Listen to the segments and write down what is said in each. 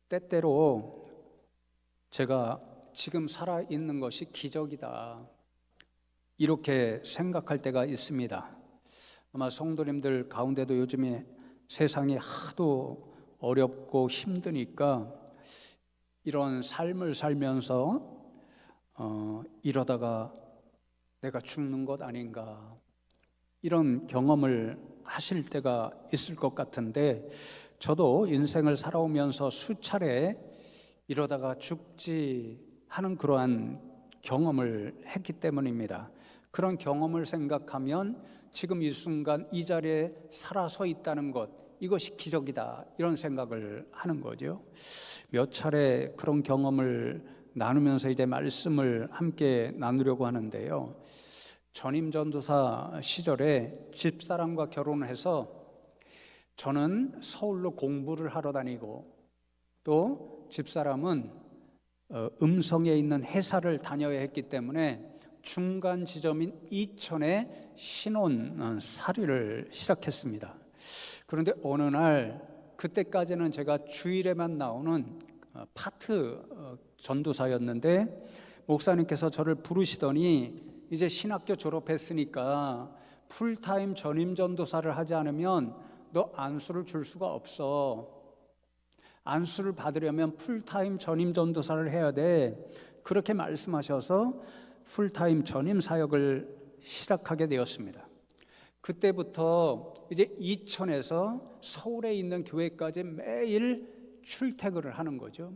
때때로 제가 지금 살아있는 것이 기적이다, 이렇게 생각할 때가 있습니다. 아마 성도님들 가운데도 요즘에 세상이 하도 어렵고 힘드니까 이런 삶을 살면서 이러다가 내가 죽는 것 아닌가, 이런 경험을 하실 때가 있을 것 같은데, 저도 인생을 살아오면서 수차례 이러다가 죽지 하는 그러한 경험을 했기 때문입니다. 그런 경험을 생각하면 지금 이 순간 이 자리에 살아서 있다는 것, 이것이 기적이다, 이런 생각을 하는 거죠. 몇 차례 그런 경험을 나누면서 이제 말씀을 함께 나누려고 하는데요. 전임 전도사 시절에 집사람과 결혼을 해서 저는 서울로 공부를 하러 다니고, 또 집사람은 음성에 있는 회사를 다녀야 했기 때문에 중간 지점인 이천에 신혼살이를 시작했습니다. 그런데 어느 날, 그때까지는 제가 주일에만 나오는 파트 전도사였는데 목사님께서 저를 부르시더니 이제 신학교 졸업했으니까 풀타임 전임 전도사를 하지 않으면 너 안수를 줄 수가 없어. 안수를 받으려면 풀타임 전임 전도사를 해야 돼. 그렇게 말씀하셔서 풀타임 전임 사역을 시작하게 되었습니다. 그때부터 이제 이천에서 서울에 있는 교회까지 매일 출퇴근을 하는 거죠.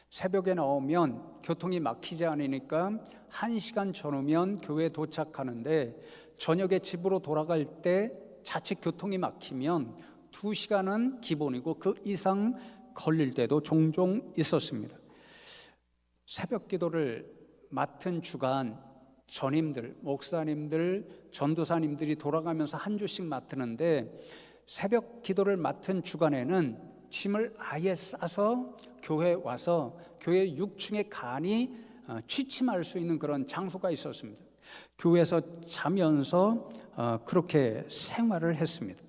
새벽에 나오면 교통이 막히지 않으니까 1시간 전후면 교회에 도착하는데, 저녁에 집으로 돌아갈 때 자칫 교통이 막히면 2시간은 기본이고 그 이상 걸릴 때도 종종 있었습니다. 새벽 기도를 맡은 주간 전임들, 목사님들, 전도사님들이 돌아가면서 한 주씩 맡는데, 새벽 기도를 맡은 주간에는 짐을 아예 싸서 교회에 와서 교회 6층에 간이 취침할 수 있는 그런 장소가 있었습니다. 교회에서 자면서 그렇게 생활을 했습니다.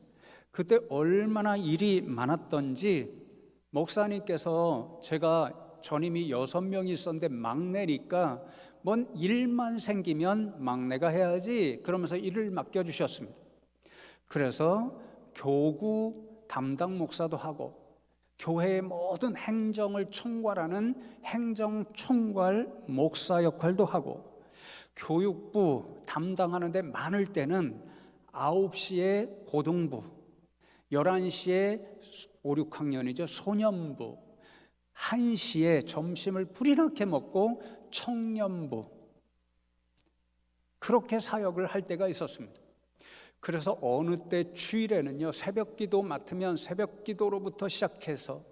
그때 얼마나 일이 많았던지, 목사님께서 제가 전임이 6명이 있었는데 막내니까 뭔 일만 생기면 막내가 해야지, 그러면서 일을 맡겨주셨습니다. 그래서 교구 담당 목사도 하고, 교회의 모든 행정을 총괄하는 행정총괄 목사 역할도 하고, 교육부 담당하는데 많을 때는 9시에 고등부, 11시에 5, 6학년이죠 소년부, 1시에 점심을 불이나게 먹고 청년부, 그렇게 사역을 할 때가 있었습니다. 그래서 어느 때 주일에는요, 새벽 기도 맡으면 새벽 기도로부터 시작해서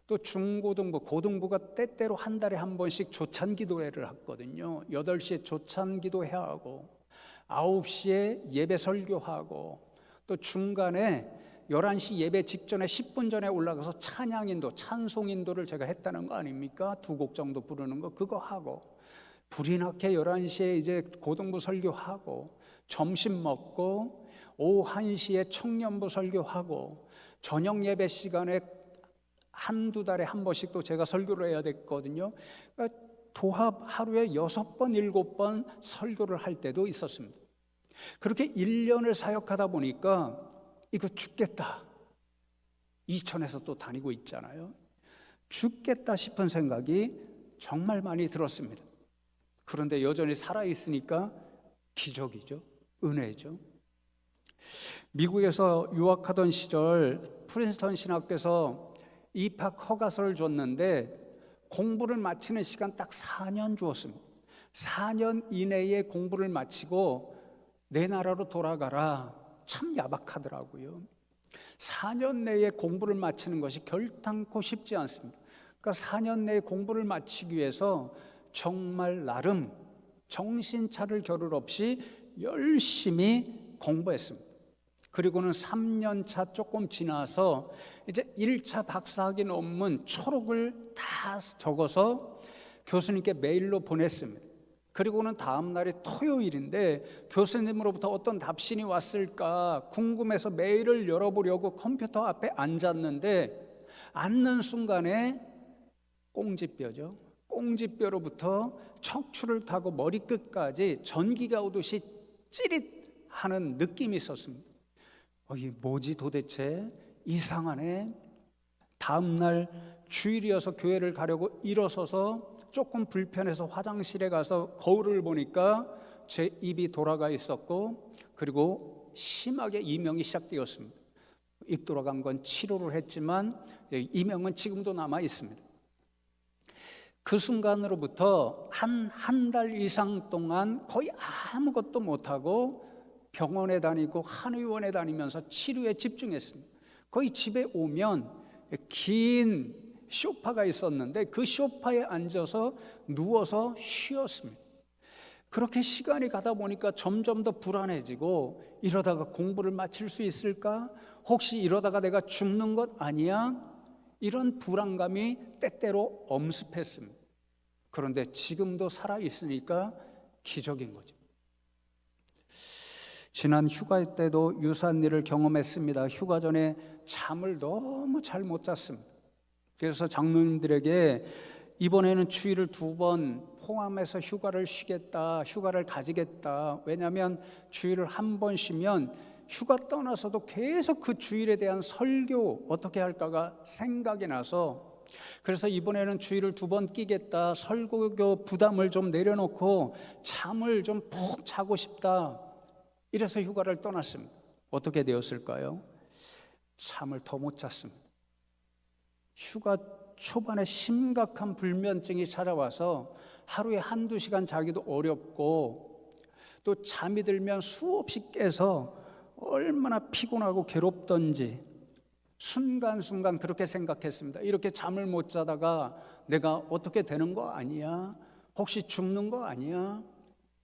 또 중고등부, 고등부가 때때로 한 달에 한 번씩 조찬 기도회를 하거든요. 8시에 조찬 기도해야 하고, 9시에 예배 설교하고, 또 중간에 11시 예배 직전에 10분 전에 올라가서 찬양인도, 찬송인도를 제가 했다는 거 아닙니까? 2곡 정도 부르는 거, 그거 하고, 불이 나게 11시에 이제 고등부 설교하고, 점심 먹고, 오후 1시에 청년부 설교하고, 저녁 예배 시간에 한두 달에 한 번씩 또 제가 설교를 해야 됐거든요. 그러니까 도합 하루에 6번, 7번 설교를 할 때도 있었습니다. 그렇게 1년을 사역하다 보니까 이거 죽겠다, 이천에서 또 다니고 있잖아요. 죽겠다 싶은 생각이 정말 많이 들었습니다. 그런데 여전히 살아있으니까 기적이죠, 은혜죠. 미국에서 유학하던 시절 프린스턴 신학교에서 입학 허가서를 줬는데 공부를 마치는 시간 딱 4년 주었습니다. 4년 이내에 공부를 마치고 내 나라로 돌아가라. 참 야박하더라고요. 4년 내에 공부를 마치는 것이 결단코 쉽지 않습니다. 그러니까 4년 내에 공부를 마치기 위해서 정말 나름 정신 차릴 겨를 없이 열심히 공부했습니다. 그리고는 3년 차 조금 지나서 이제 1차 박사학위 논문 초록을 다 적어서 교수님께 메일로 보냈습니다. 그리고는 다음 날이 토요일인데 교수님으로부터 어떤 답신이 왔을까 궁금해서 메일을 열어보려고 컴퓨터 앞에 앉았는데, 앉는 순간에 꽁지뼈죠. 꽁지뼈로부터 척추를 타고 머리끝까지 전기가 오듯이 찌릿하는 느낌이 있었습니다. 이게 뭐지 도대체? 이상하네. 다음날 주일이어서 교회를 가려고 일어서서 조금 불편해서 화장실에 가서 거울을 보니까 제 입이 돌아가 있었고, 그리고 심하게 이명이 시작되었습니다. 입 돌아간 건 치료를 했지만 이명은 지금도 남아 있습니다. 그 순간으로부터 한 달 이상 동안 거의 아무것도 못하고 병원에 다니고 한의원에 다니면서 치료에 집중했습니다. 거의 집에 오면 긴 소파가 있었는데 그 소파에 앉아서 누워서 쉬었습니다. 그렇게 시간이 가다 보니까 점점 더 불안해지고, 이러다가 공부를 마칠 수 있을까? 혹시 이러다가 내가 죽는 것 아니야? 이런 불안감이 때때로 엄습했습니다. 그런데 지금도 살아있으니까 기적인 거죠. 지난 휴가 때도 유사한 일을 경험했습니다. 휴가 전에 잠을 너무 잘 못 잤습니다. 그래서 장로님들에게 이번에는 주일을 2번 포함해서 휴가를 쉬겠다, 휴가를 가지겠다. 왜냐하면 주일을 한 번 쉬면 휴가 떠나서도 계속 그 주일에 대한 설교 어떻게 할까가 생각이 나서, 그래서 이번에는 주일을 2번 끼겠다, 설교 부담을 좀 내려놓고 잠을 좀 푹 자고 싶다, 이래서 휴가를 떠났습니다. 어떻게 되었을까요? 잠을 더 못 잤습니다. 휴가 초반에 심각한 불면증이 찾아와서 하루에 1-2시간 자기도 어렵고, 또 잠이 들면 수없이 깨서 얼마나 피곤하고 괴롭던지 순간순간 그렇게 생각했습니다. 이렇게 잠을 못 자다가 내가 어떻게 되는 거 아니야? 혹시 죽는 거 아니야?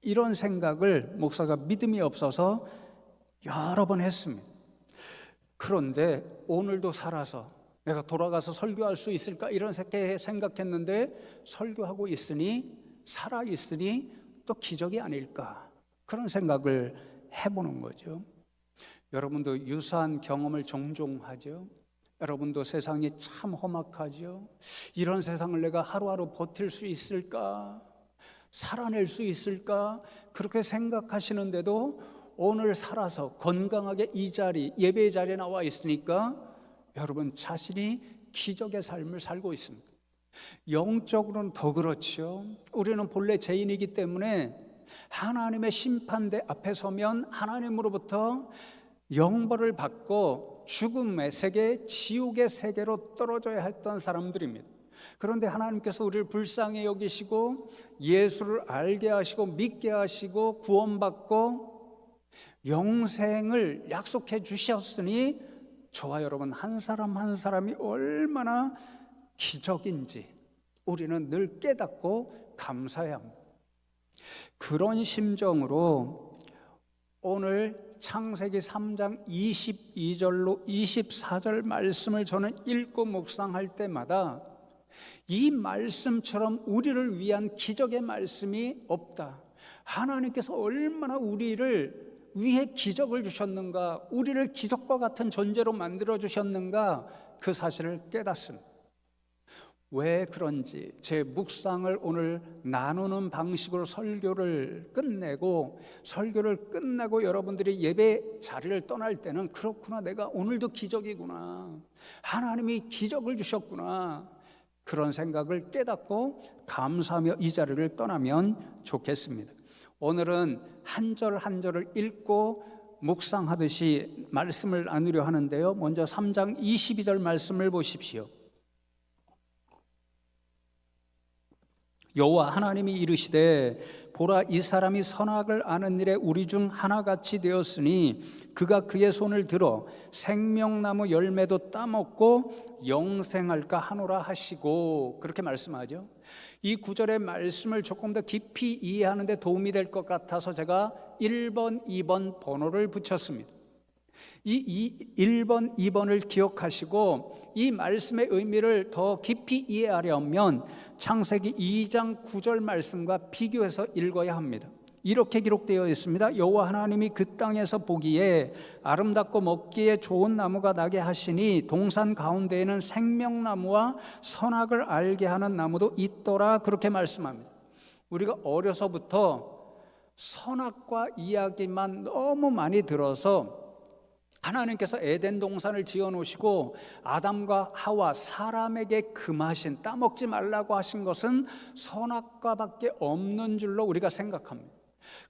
이런 생각을 목사가 믿음이 없어서 여러 번 했습니다. 그런데 오늘도 살아서 내가 돌아가서 설교할 수 있을까? 이런 생각했는데 설교하고 있으니, 살아있으니 또 기적이 아닐까? 그런 생각을 해보는 거죠. 여러분도 유사한 경험을 종종 하죠. 여러분도 세상이 참 험악하죠. 이런 세상을 내가 하루하루 버틸 수 있을까? 살아낼 수 있을까? 그렇게 생각하시는데도 오늘 살아서 건강하게 이 자리, 예배 자리에 나와 있으니까 여러분 자신이 기적의 삶을 살고 있습니다. 영적으로는 더 그렇죠. 우리는 본래 죄인이기 때문에 하나님의 심판대 앞에 서면 하나님으로부터 영벌을 받고 죽음의 세계, 지옥의 세계로 떨어져야 했던 사람들입니다. 그런데 하나님께서 우리를 불쌍히 여기시고 예수를 알게 하시고 믿게 하시고 구원받고 영생을 약속해 주셨으니 저와 여러분 한 사람 한 사람이 얼마나 기적인지 우리는 늘 깨닫고 감사해야 합니다. 그런 심정으로 오늘 창세기 3장 22절로 24절 말씀을 저는 읽고 묵상할 때마다 이 말씀처럼 우리를 위한 기적의 말씀이 없다. 하나님께서 얼마나 우리를 위해 기적을 주셨는가, 우리를 기적과 같은 존재로 만들어 주셨는가, 그 사실을 깨닫습니다. 왜 그런지 제 묵상을 오늘 나누는 방식으로 설교를 끝내고 여러분들이 예배 자리를 떠날 때는 그렇구나, 내가 오늘도 기적이구나, 하나님이 기적을 주셨구나, 그런 생각을 깨닫고 감사하며 이 자리를 떠나면 좋겠습니다. 오늘은 한 절 한 절을 읽고 묵상하듯이 말씀을 나누려 하는데요, 먼저 3장 22절 말씀을 보십시오. 여호와 하나님이 이르시되 보라, 이 사람이 선악을 아는 일에 우리 중 하나같이 되었으니 그가 그의 손을 들어 생명나무 열매도 따먹고 영생할까 하노라 하시고, 그렇게 말씀하죠. 이 구절의 말씀을 조금 더 깊이 이해하는 데 도움이 될 것 같아서 제가 1번, 2번 번호를 붙였습니다. 이 1번, 2번을 기억하시고 이 말씀의 의미를 더 깊이 이해하려면 창세기 2장 9절 말씀과 비교해서 읽어야 합니다. 이렇게 기록되어 있습니다. 여호와 하나님이 그 땅에서 보기에 아름답고 먹기에 좋은 나무가 나게 하시니 동산 가운데에는 생명나무와 선악을 알게 하는 나무도 있더라. 그렇게 말씀합니다. 우리가 어려서부터 선악과 이야기만 너무 많이 들어서 하나님께서 에덴 동산을 지어 놓으시고 아담과 하와 사람에게 금하신, 따먹지 말라고 하신 것은 선악과밖에 없는 줄로 우리가 생각합니다.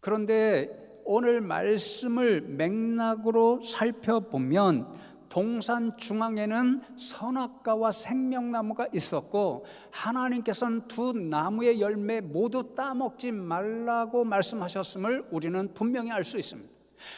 그런데 오늘 말씀을 맥락으로 살펴보면 동산 중앙에는 선악과와 생명나무가 있었고 하나님께서는 두 나무의 열매 모두 따먹지 말라고 말씀하셨음을 우리는 분명히 알 수 있습니다.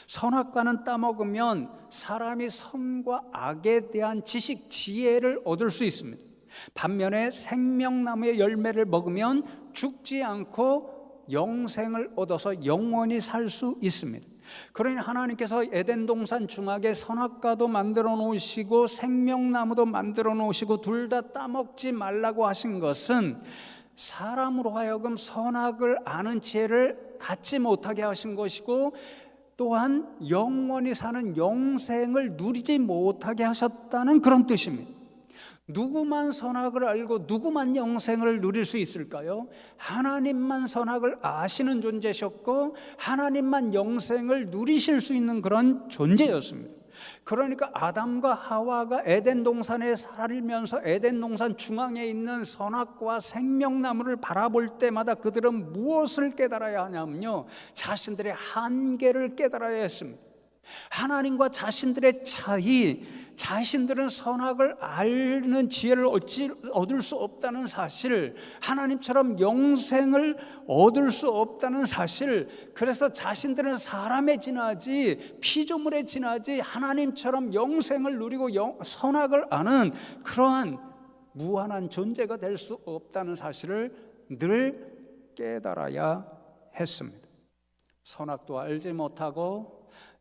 선악과는 따먹으면 사람이 선과 악에 대한 지식, 지혜를 얻을 수 있습니다. 반면에 생명나무의 열매를 먹으면 죽지 않고 영생을 얻어서 영원히 살 수 있습니다. 그러니 하나님께서 에덴 동산 중앙에 선악과도 만들어 놓으시고 생명나무도 만들어 놓으시고 둘 다 따먹지 말라고 하신 것은 사람으로 하여금 선악을 아는 지혜를 갖지 못하게 하신 것이고 또한 영원히 사는 영생을 누리지 못하게 하셨다는 그런 뜻입니다. 누구만 선악을 알고 누구만 영생을 누릴 수 있을까요? 하나님만 선악을 아시는 존재셨고 하나님만 영생을 누리실 수 있는 그런 존재였습니다. 그러니까 아담과 하와가 에덴 동산에 살면서 에덴 동산 중앙에 있는 선악과 생명나무를 바라볼 때마다 그들은 무엇을 깨달아야 하냐면요, 자신들의 한계를 깨달아야 했습니다. 하나님과 자신들의 차이, 자신들은 선악을 아는 지혜를 얻을 수 없다는 사실, 하나님처럼 영생을 얻을 수 없다는 사실, 그래서 자신들은 사람에 지나지 피조물에 지나지 하나님처럼 영생을 누리고 선악을 아는 그러한 무한한 존재가 될 수 없다는 사실을 늘 깨달아야 했습니다. 선악도 알지 못하고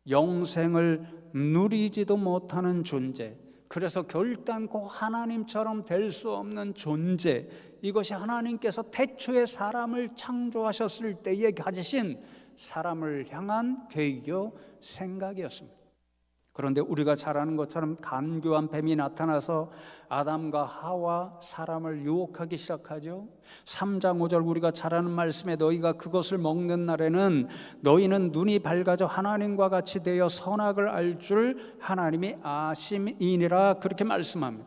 영생을 누리지도 못하는 존재, 그래서 결단코 하나님처럼 될 수 없는 존재, 이것이 하나님께서 태초에 사람을 창조하셨을 때에 가지신 사람을 향한 계획이요 생각이었습니다. 그런데 우리가 잘 아는 것처럼 간교한 뱀이 나타나서 아담과 하와 사람을 유혹하기 시작하죠. 3장 5절 우리가 잘 아는 말씀에 너희가 그것을 먹는 날에는 너희는 눈이 밝아져 하나님과 같이 되어 선악을 알 줄 하나님이 아심이니라, 그렇게 말씀합니다.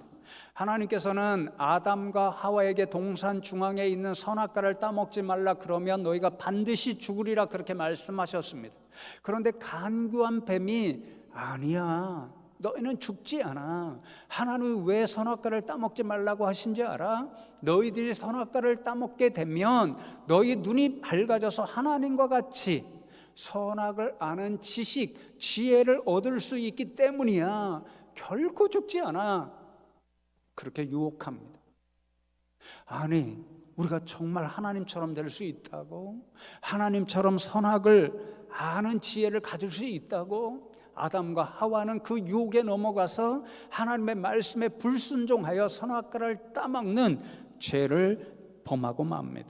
하나님께서는 아담과 하와에게 동산 중앙에 있는 선악과를 따먹지 말라, 그러면 너희가 반드시 죽으리라, 그렇게 말씀하셨습니다. 그런데 간교한 뱀이 아니야, 너희는 죽지 않아. 하나님이 왜 선악과를 따먹지 말라고 하신지 알아? 너희들이 선악과를 따먹게 되면 너희 눈이 밝아져서 하나님과 같이 선악을 아는 지식, 지혜를 얻을 수 있기 때문이야. 결코 죽지 않아. 그렇게 유혹합니다. 아니, 우리가 정말 하나님처럼 될 수 있다고? 하나님처럼 선악을 아는 지혜를 가질 수 있다고? 아담과 하와는 그 유혹에 넘어가서 하나님의 말씀에 불순종하여 선악과를 따먹는 죄를 범하고 맙니다.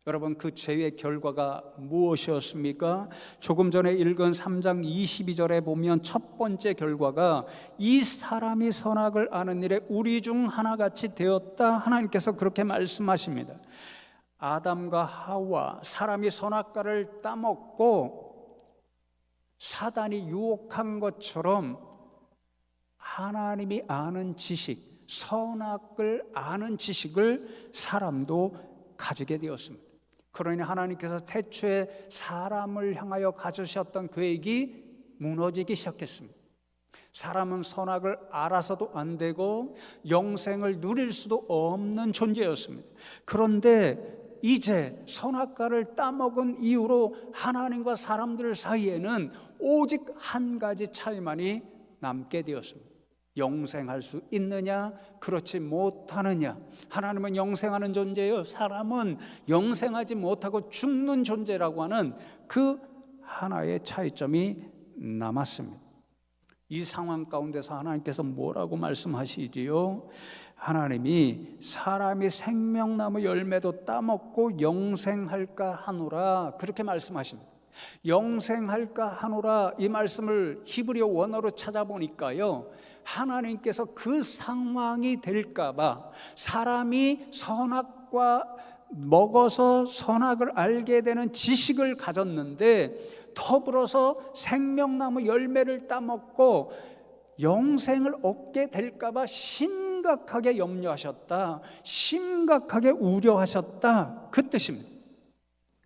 여러분, 그 죄의 결과가 무엇이었습니까? 조금 전에 읽은 3장 22절에 보면 첫 번째 결과가 이 사람이 선악을 아는 일에 우리 중 하나같이 되었다, 하나님께서 그렇게 말씀하십니다. 아담과 하와, 사람이 선악과를 따먹고 사단이 유혹한 것처럼 하나님이 아는 지식, 선악을 아는 지식을 사람도 가지게 되었습니다. 그러니 하나님께서 태초에 사람을 향하여 가지셨던 계획이 무너지기 시작했습니다. 사람은 선악을 알아서도 안 되고 영생을 누릴 수도 없는 존재였습니다. 그런데 이제 선악과를 따먹은 이후로 하나님과 사람들 사이에는 오직 한 가지 차이만이 남게 되었습니다. 영생할 수 있느냐, 그렇지 못하느냐. 하나님은 영생하는 존재예요. 사람은 영생하지 못하고 죽는 존재라고 하는 그 하나의 차이점이 남았습니다. 이 상황 가운데서 하나님께서 뭐라고 말씀하시지요? 하나님이 사람이 생명나무 열매도 따먹고 영생할까 하노라 그렇게 말씀하십니다. 영생할까 하노라 이 말씀을 히브리어 원어로 찾아보니까요, 하나님께서 그 상황이 될까봐 사람이 선악과 먹어서 선악을 알게 되는 지식을 가졌는데 더불어서 생명나무 열매를 따먹고 영생을 얻게 될까봐 심각하게 염려하셨다, 심각하게 우려하셨다, 그 뜻입니다.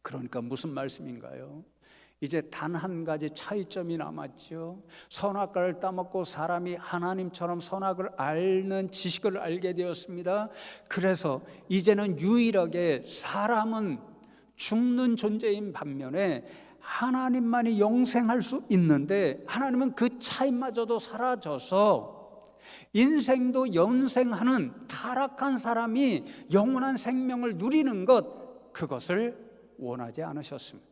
그러니까 무슨 말씀인가요? 이제 단 한 가지 차이점이 남았죠. 선악과를 따먹고 사람이 하나님처럼 선악을 아는 지식을 알게 되었습니다. 그래서 이제는 유일하게 사람은 죽는 존재인 반면에 하나님만이 영생할 수 있는데, 하나님은 그 차이마저도 사라져서 인생도 연생하는 타락한 사람이 영원한 생명을 누리는 것, 그것을 원하지 않으셨습니다.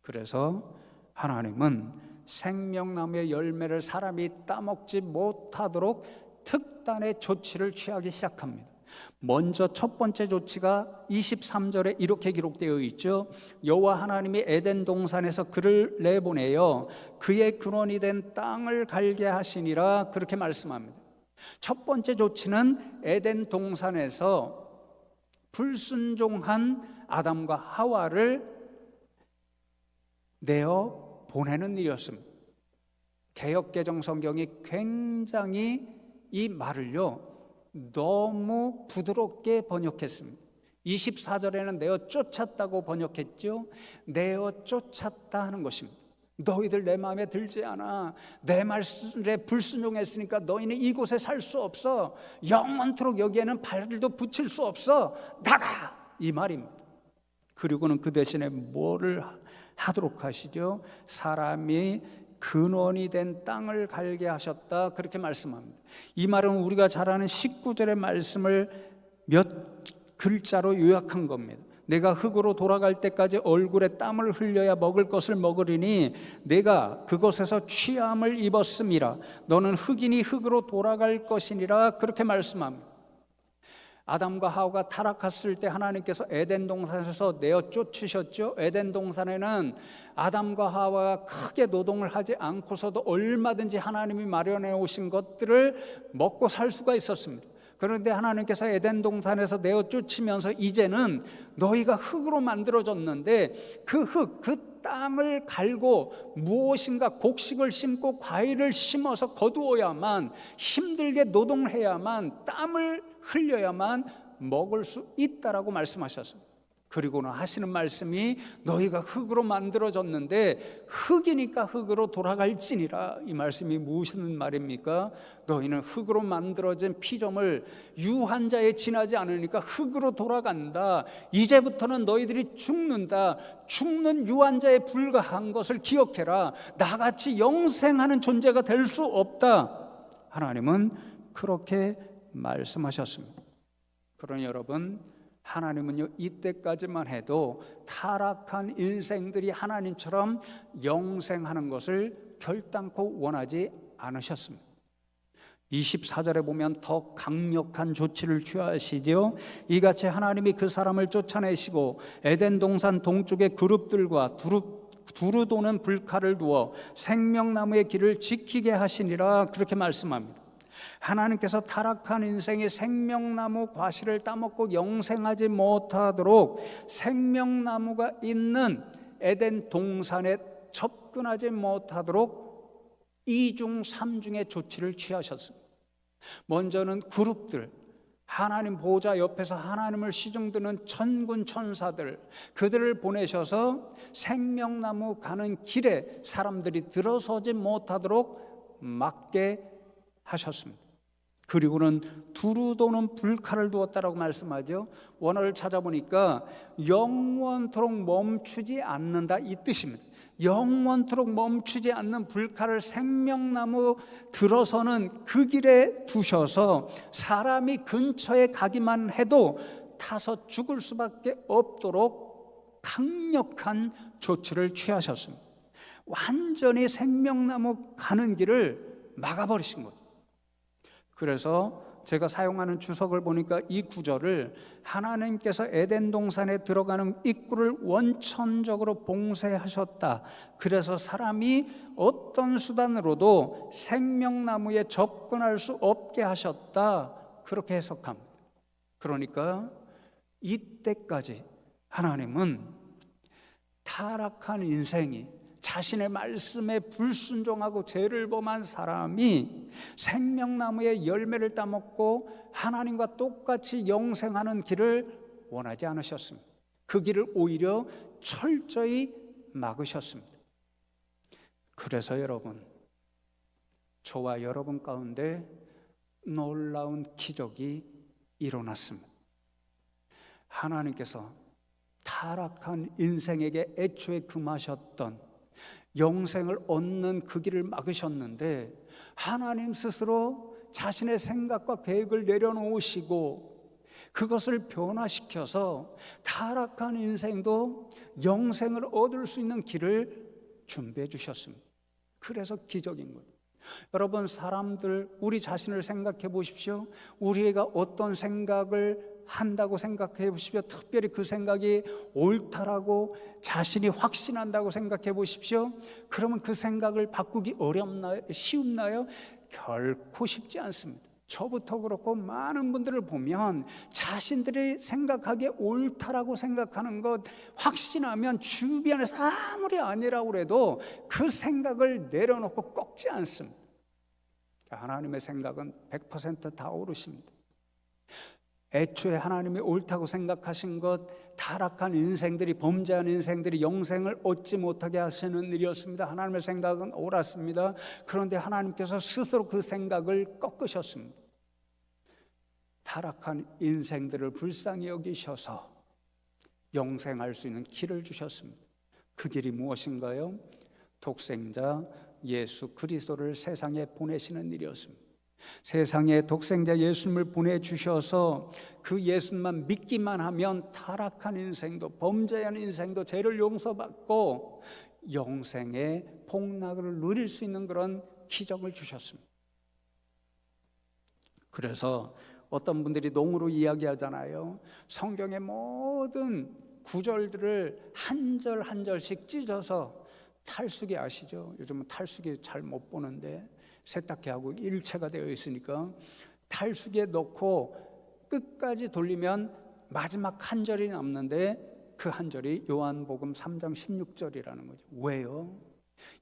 그래서 하나님은 생명나무의 열매를 사람이 따먹지 못하도록 특단의 조치를 취하기 시작합니다. 먼저 첫 번째 조치가 23절에 이렇게 기록되어 있죠. 여호와 하나님이 에덴 동산에서 그를 내보내어 그의 근원이 된 땅을 갈게 하시니라 그렇게 말씀합니다. 첫 번째 조치는 에덴 동산에서 불순종한 아담과 하와를 내어 보내는 일이었습니다. 개역개정 성경이 굉장히 이 말을요 너무 부드럽게 번역했습니다. 24절에는 내어 쫓았다고 번역했죠. 내어 쫓았다 하는 것입니다. 너희들 내 마음에 들지 않아. 내 말씀에 불순종했으니까 너희는 이곳에 살 수 없어. 영원토록 여기에는 발도 붙일 수 없어. 나가! 이 말입니다. 그리고는 그 대신에 뭐를 하도록 하시죠? 사람이 근원이 된 땅을 갈게 하셨다 그렇게 말씀합니다. 이 말은 우리가 잘 아는 19절의 말씀을 몇 글자로 요약한 겁니다. 내가 흙으로 돌아갈 때까지 얼굴에 땀을 흘려야 먹을 것을 먹으리니 내가 그곳에서 취함을 입었음이라. 너는 흙이니 흙으로 돌아갈 것이니라 그렇게 말씀합니다. 아담과 하와가 타락했을 때 하나님께서 에덴 동산에서 내어 쫓으셨죠. 에덴 동산에는 아담과 하와가 크게 노동을 하지 않고서도 얼마든지 하나님이 마련해 오신 것들을 먹고 살 수가 있었습니다. 그런데 하나님께서 에덴 동산에서 내어 쫓으면서 이제는 너희가 흙으로 만들어졌는데 그 흙, 그 땅을 갈고 무엇인가 곡식을 심고 과일을 심어서 거두어야만, 힘들게 노동을 해야만, 땀을 흘려야만 먹을 수 있다라고 말씀하셨습니다. 그리고는 하시는 말씀이 너희가 흙으로 만들어졌는데 흙이니까 흙으로 돌아갈지니라. 이 말씀이 무슨 말입니까? 너희는 흙으로 만들어진 피조물, 유한자에 지나지 않으니까 흙으로 돌아간다. 이제부터는 너희들이 죽는다. 죽는 유한자에 불과한 것을 기억해라. 나같이 영생하는 존재가 될 수 없다. 하나님은 그렇게 말씀하셨습니다. 그러니 여러분, 하나님은요 이때까지만 해도 타락한 인생들이 하나님처럼 영생하는 것을 결단코 원하지 않으셨습니다. 24절에 보면 더 강력한 조치를 취하시죠. 이같이 하나님이 그 사람을 쫓아내시고 에덴 동산 동쪽의 그룹들과 두루 도는 불칼을 두어 생명나무의 길을 지키게 하시니라 그렇게 말씀합니다. 하나님께서 타락한 인생이 생명나무 과실을 따먹고 영생하지 못하도록 생명나무가 있는 에덴 동산에 접근하지 못하도록 2중 3중의 조치를 취하셨습니다. 먼저는 그룹들, 하나님 보좌 옆에서 하나님을 시중드는 천군 천사들, 그들을 보내셔서 생명나무 가는 길에 사람들이 들어서지 못하도록 막게 하셨습니다. 그리고는 두루 도는 불칼을 두었다라고 말씀하죠. 원어를 찾아보니까 영원토록 멈추지 않는다 이 뜻입니다. 영원토록 멈추지 않는 불칼을 생명나무 들어서는 그 길에 두셔서 사람이 근처에 가기만 해도 타서 죽을 수밖에 없도록 강력한 조치를 취하셨습니다. 완전히 생명나무 가는 길을 막아버리신 거죠. 그래서 제가 사용하는 주석을 보니까 이 구절을 하나님께서 에덴 동산에 들어가는 입구를 원천적으로 봉쇄하셨다. 그래서 사람이 어떤 수단으로도 생명나무에 접근할 수 없게 하셨다. 그렇게 해석합니다. 그러니까 이때까지 하나님은 타락한 인생이, 자신의 말씀에 불순종하고 죄를 범한 사람이 생명나무의 열매를 따먹고 하나님과 똑같이 영생하는 길을 원하지 않으셨습니다. 그 길을 오히려 철저히 막으셨습니다. 그래서 여러분, 저와 여러분 가운데 놀라운 기적이 일어났습니다. 하나님께서 타락한 인생에게 애초에 금하셨던 영생을 얻는 그 길을 막으셨는데, 하나님 스스로 자신의 생각과 계획을 내려놓으시고 그것을 변화시켜서 타락한 인생도 영생을 얻을 수 있는 길을 준비해 주셨습니다. 그래서 기적인 거예요. 여러분, 사람들, 우리 자신을 생각해 보십시오. 우리가 어떤 생각을 한다고 생각해 보십시오. 특별히 그 생각이 옳다라고 자신이 확신한다고 생각해 보십시오. 그러면 그 생각을 바꾸기 어렵나요? 쉬운가요? 결코 쉽지 않습니다. 저부터 그렇고 많은 분들을 보면 자신들이 생각하기에 옳다라고 생각하는 것 확신하면 주변에서 아무리 아니라고 해도 그 생각을 내려놓고 꺾지 않습니다. 하나님의 생각은 100% 다 옳으십니다. 애초에 하나님이 옳다고 생각하신 것, 타락한 인생들이, 범죄한 인생들이 영생을 얻지 못하게 하시는 일이었습니다. 하나님의 생각은 옳았습니다. 그런데 하나님께서 스스로 그 생각을 꺾으셨습니다. 타락한 인생들을 불쌍히 여기셔서 영생할 수 있는 길을 주셨습니다. 그 길이 무엇인가요? 독생자 예수 그리스도를 세상에 보내시는 일이었습니다. 세상에 독생자 예수님을 보내주셔서 그 예수님만 믿기만 하면 타락한 인생도, 범죄한 인생도 죄를 용서받고 영생의 복락을 누릴 수 있는 그런 기적을 주셨습니다. 그래서 어떤 분들이 농으로 이야기하잖아요. 성경의 모든 구절들을 한 절 한 절씩 찢어서, 탈수기 아시죠? 요즘은 탈수기 잘 못 보는데 세탁기하고 일체가 되어 있으니까 탈수기에 넣고 끝까지 돌리면 마지막 한 절이 남는데, 그 한 절이 요한복음 3장 16절이라는 거죠. 왜요?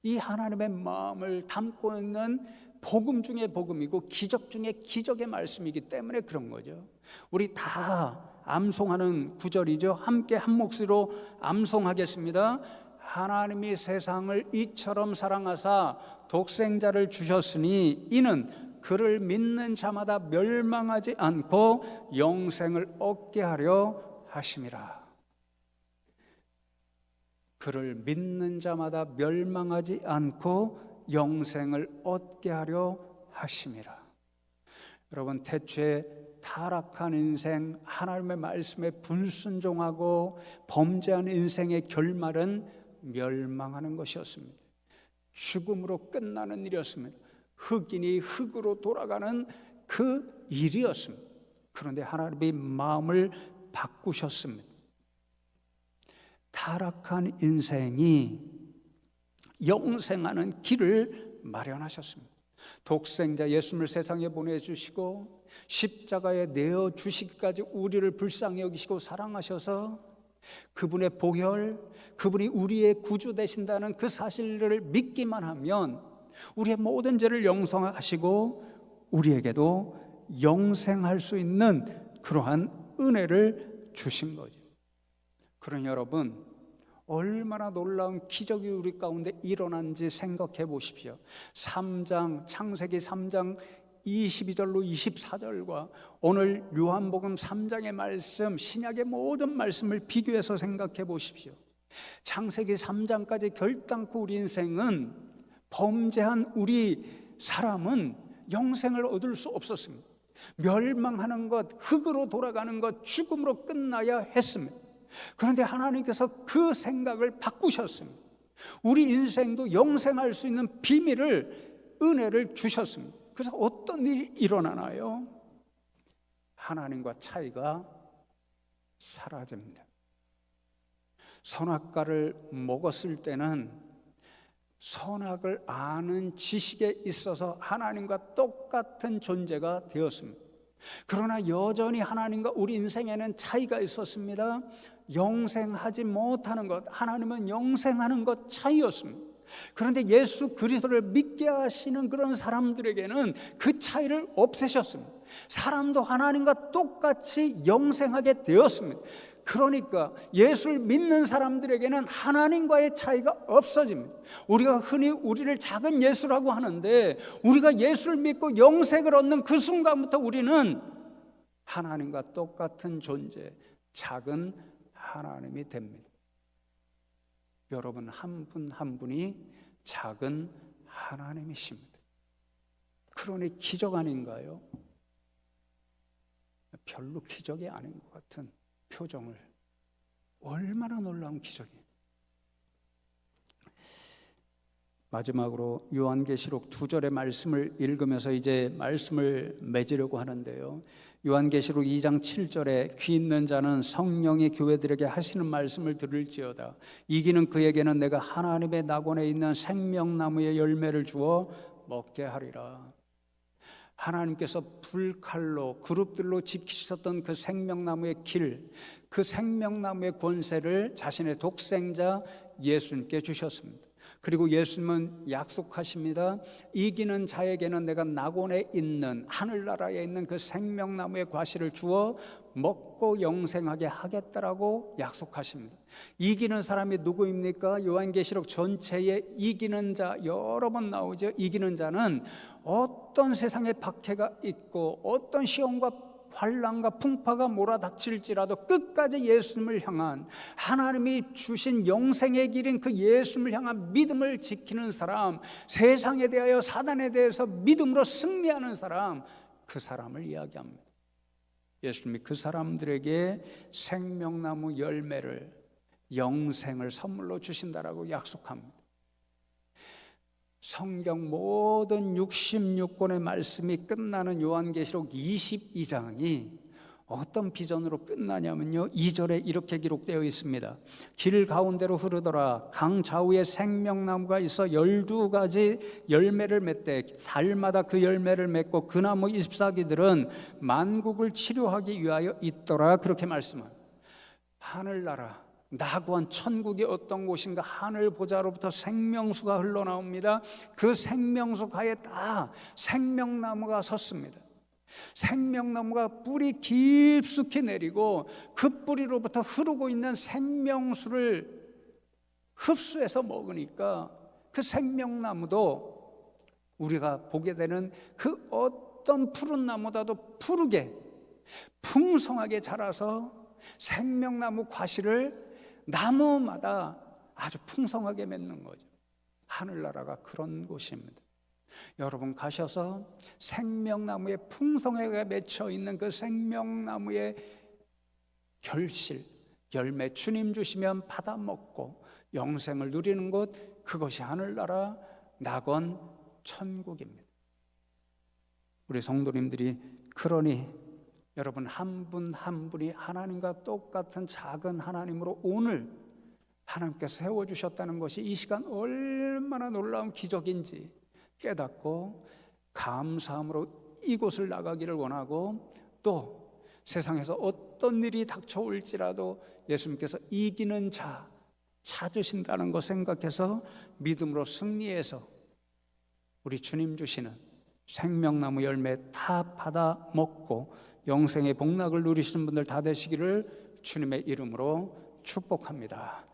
이 하나님의 마음을 담고 있는 복음 중에 복음이고 기적 중에 기적의 말씀이기 때문에 그런 거죠. 우리 다 암송하는 구절이죠. 함께 한 목소리로 암송하겠습니다. 하나님이 세상을 이처럼 사랑하사 독생자를 주셨으니 이는 그를 믿는 자마다 멸망하지 않고 영생을 얻게 하려 하심이라. 그를 믿는 자마다 멸망하지 않고 영생을 얻게 하려 하심이라. 여러분, 태초에 타락한 인생, 하나님의 말씀에 불순종하고 범죄한 인생의 결말은 멸망하는 것이었습니다. 죽음으로 끝나는 일이었습니다. 흑인이 흑으로 돌아가는 그 일이었습니다. 그런데 하나님이 마음을 바꾸셨습니다. 타락한 인생이 영생하는 길을 마련하셨습니다. 독생자 예수님을 세상에 보내주시고 십자가에 내어주시기까지 우리를 불쌍히 여기시고 사랑하셔서 그분의 보혈, 그분이 우리의 구주 되신다는 그 사실을 믿기만 하면 우리의 모든 죄를 용서하시고 우리에게도 영생할 수 있는 그러한 은혜를 주신 거죠. 그러니 여러분, 얼마나 놀라운 기적이 우리 가운데 일어난지 생각해 보십시오. 창세기 3장 22절로 24절과 오늘 요한복음 3장의 말씀, 신약의 모든 말씀을 비교해서 생각해 보십시오. 창세기 3장까지 결단코 우리 인생은, 범죄한 우리 사람은 영생을 얻을 수 없었습니다. 멸망하는 것, 흙으로 돌아가는 것, 죽음으로 끝나야 했습니다. 그런데 하나님께서 그 생각을 바꾸셨습니다. 우리 인생도 영생할 수 있는 비밀을, 은혜를 주셨습니다. 그래서 어떤 일이 일어나나요? 하나님과 차이가 사라집니다. 선악과를 먹었을 때는 선악을 아는 지식에 있어서 하나님과 똑같은 존재가 되었습니다. 그러나 여전히 하나님과 우리 인생에는 차이가 있었습니다. 영생하지 못하는 것, 하나님은 영생하는 것 차이였습니다. 그런데 예수 그리스도를 믿게 하시는 그런 사람들에게는 그 차이를 없애셨습니다. 사람도 하나님과 똑같이 영생하게 되었습니다. 그러니까 예수를 믿는 사람들에게는 하나님과의 차이가 없어집니다. 우리가 흔히 우리를 작은 예수라고 하는데, 우리가 예수를 믿고 영생을 얻는 그 순간부터 우리는 하나님과 똑같은 존재, 작은 하나님이 됩니다. 여러분 한 분 한 분이 작은 하나님이십니다. 그러니 기적 아닌가요? 별로 기적이 아닌 것 같은 표정을, 얼마나 놀라운 기적이에요. 마지막으로 요한계시록 2절의 말씀을 읽으면서 이제 말씀을 맺으려고 하는데요, 요한계시록 2장 7절에 귀 있는 자는 성령이 교회들에게 하시는 말씀을 들을지어다. 이기는 그에게는 내가 하나님의 낙원에 있는 생명나무의 열매를 주어 먹게 하리라. 하나님께서 불칼로 그룹들로 지키셨던 그 생명나무의 길, 그 생명나무의 권세를 자신의 독생자 예수님께 주셨습니다. 그리고 예수님은 약속하십니다. 이기는 자에게는 내가 낙원에 있는, 하늘나라에 있는 그 생명나무의 과실을 주어 먹고 영생하게 하겠다라고 약속하십니다. 이기는 사람이 누구입니까? 요한계시록 전체에 이기는 자 여러 번 나오죠. 이기는 자는 어떤 세상에 박해가 있고 어떤 시험과 환난과 풍파가 몰아닥칠지라도 끝까지 예수님을 향한, 하나님이 주신 영생의 길인 그 예수님을 향한 믿음을 지키는 사람, 세상에 대하여 사단에 대해서 믿음으로 승리하는 사람, 그 사람을 이야기합니다. 예수님이 그 사람들에게 생명나무 열매를, 영생을 선물로 주신다라고 약속합니다. 성경 모든 66권의 말씀이 끝나는 요한계시록 22장이 어떤 비전으로 끝나냐면요, 2절에 이렇게 기록되어 있습니다. 길 가운데로 흐르더라. 강 좌우에 생명나무가 있어 12가지 열매를 맺되 달마다 그 열매를 맺고 그 나무 잎사귀들은 만국을 치료하기 위하여 있더라. 그렇게 말씀합니다. 하늘나라, 낙원, 천국이 어떤 곳인가? 하늘 보좌로부터 생명수가 흘러나옵니다. 그 생명수 가에 다 생명나무가 섰습니다. 생명나무가 뿌리 깊숙이 내리고 그 뿌리로부터 흐르고 있는 생명수를 흡수해서 먹으니까 그 생명나무도 우리가 보게 되는 그 어떤 푸른 나무보다도 푸르게 풍성하게 자라서 생명나무 과실을 나무마다 아주 풍성하게 맺는 거죠. 하늘나라가 그런 곳입니다. 여러분 가셔서 생명나무에 풍성하게 맺혀 있는 그 생명나무의 결실, 열매, 주님 주시면 받아 먹고 영생을 누리는 곳, 그것이 하늘나라, 낙원, 천국입니다. 우리 성도님들이 그러니 여러분 한 분 한 분이 하나님과 똑같은 작은 하나님으로 오늘 하나님께서 세워주셨다는 것이 이 시간 얼마나 놀라운 기적인지 깨닫고 감사함으로 이곳을 나가기를 원하고, 또 세상에서 어떤 일이 닥쳐올지라도 예수님께서 이기는 자 찾으신다는 것 생각해서 믿음으로 승리해서 우리 주님 주시는 생명나무 열매 다 받아 먹고 영생의 복락을 누리시는 분들 다 되시기를 주님의 이름으로 축복합니다.